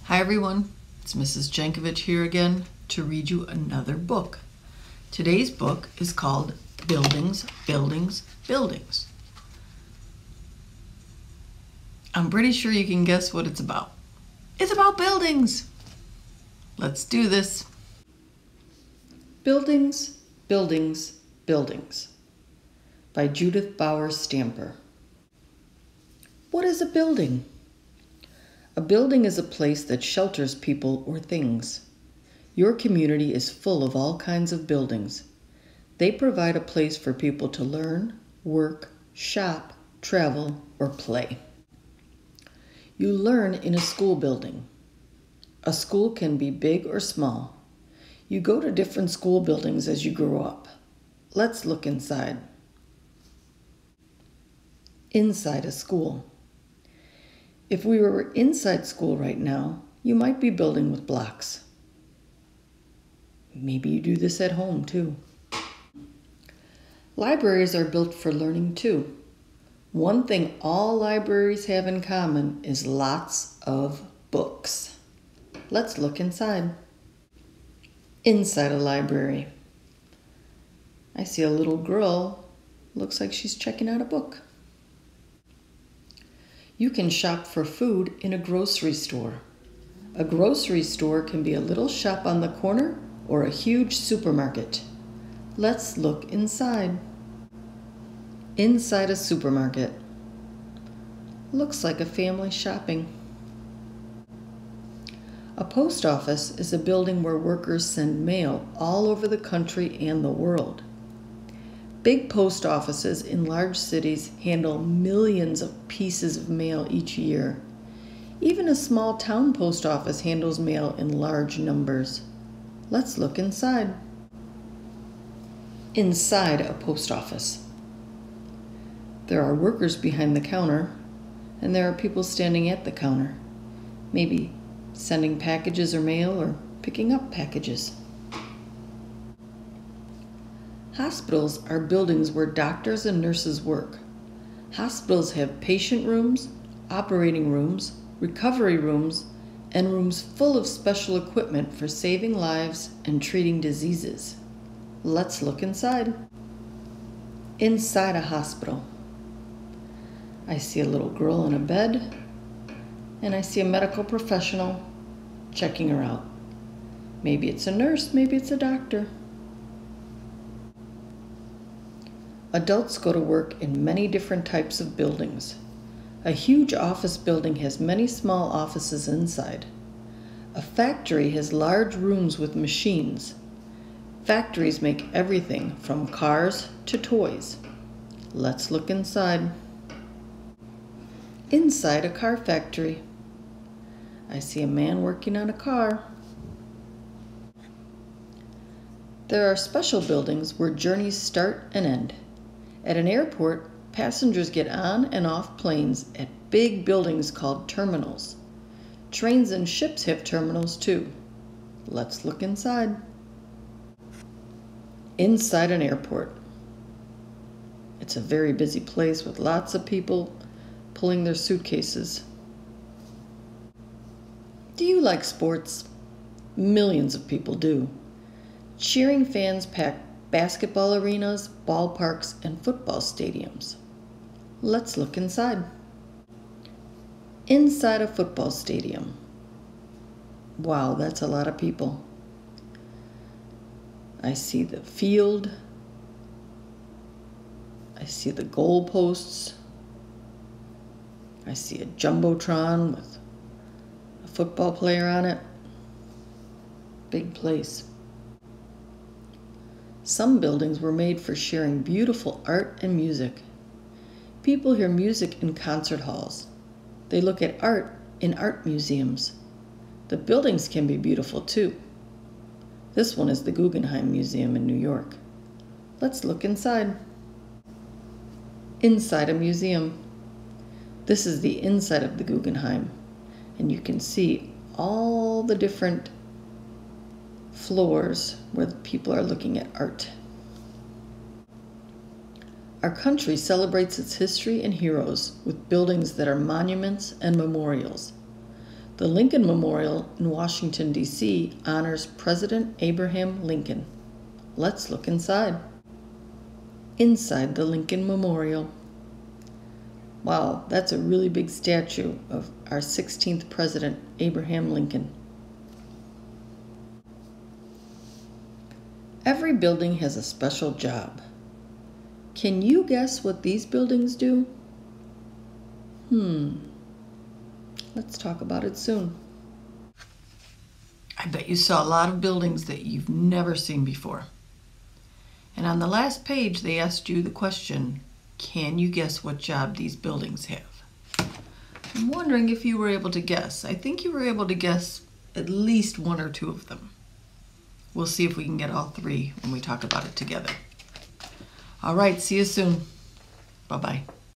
Hi everyone, it's Mrs. Jankovich here again to read you another book. Today's book is called Buildings, Buildings, Buildings. I'm pretty sure you can guess what it's about. It's about buildings! Let's do this. Buildings, Buildings, Buildings by Judith Bauer Stamper. What is a building? A building is a place that shelters people or things. Your community is full of all kinds of buildings. They provide a place for people to learn, work, shop, travel, or play. You learn in a school building. A school can be big or small. You go to different school buildings as you grow up. Let's look inside. Inside a school. If we were inside school right now, you might be building with blocks. Maybe you do this at home too. Libraries are built for learning too. One thing all libraries have in common is lots of books. Let's look inside. Inside a library. I see a little girl. Looks like she's checking out a book. You can shop for food in a grocery store. A grocery store can be a little shop on the corner or a huge supermarket. Let's look inside. Inside a supermarket. Looks like a family shopping. A post office is a building where workers send mail all over the country and the world. Big post offices in large cities handle millions of pieces of mail each year. Even a small town post office handles mail in large numbers. Let's look inside. Inside a post office. There are workers behind the counter, and there are people standing at the counter, maybe sending packages or mail or picking up packages. Hospitals are buildings where doctors and nurses work. Hospitals have patient rooms, operating rooms, recovery rooms, and rooms full of special equipment for saving lives and treating diseases. Let's look inside. Inside a hospital. I see a little girl in a bed, and I see a medical professional checking her out. Maybe it's a nurse, maybe it's a doctor. Adults go to work in many different types of buildings. A huge office building has many small offices inside. A factory has large rooms with machines. Factories make everything from cars to toys. Let's look inside. Inside a car factory. I see a man working on a car. There are special buildings where journeys start and end. At an airport, passengers get on and off planes at big buildings called terminals. Trains and ships have terminals too. Let's look inside. Inside an airport. It's a very busy place with lots of people pulling their suitcases. Do you like sports? Millions of people do. Cheering fans pack basketball arenas, ballparks, and football stadiums. Let's look inside. Inside a football stadium. Wow, that's a lot of people. I see the field. I see the goal posts. I see a jumbotron with a football player on it. Big place. Some buildings were made for sharing beautiful art and music. People hear music in concert halls. They look at art in art museums. The buildings can be beautiful too. This one is the Guggenheim Museum in New York. Let's look inside. Inside a museum. This is the inside of the Guggenheim, and you can see all the different floors where people are looking at art. Our country celebrates its history and heroes with buildings that are monuments and memorials. The Lincoln Memorial in Washington, D.C. honors President Abraham Lincoln. Let's look inside. Inside the Lincoln Memorial. Wow, that's a really big statue of our 16th President, Abraham Lincoln. Every building has a special job. Can you guess what these buildings do? Let's talk about it soon. I bet you saw a lot of buildings that you've never seen before. And on the last page, they asked you the question, can you guess what job these buildings have? I'm wondering if you were able to guess. I think you were able to guess at least one or two of them. We'll see if we can get all three when we talk about it together. All right, see you soon. Bye-bye.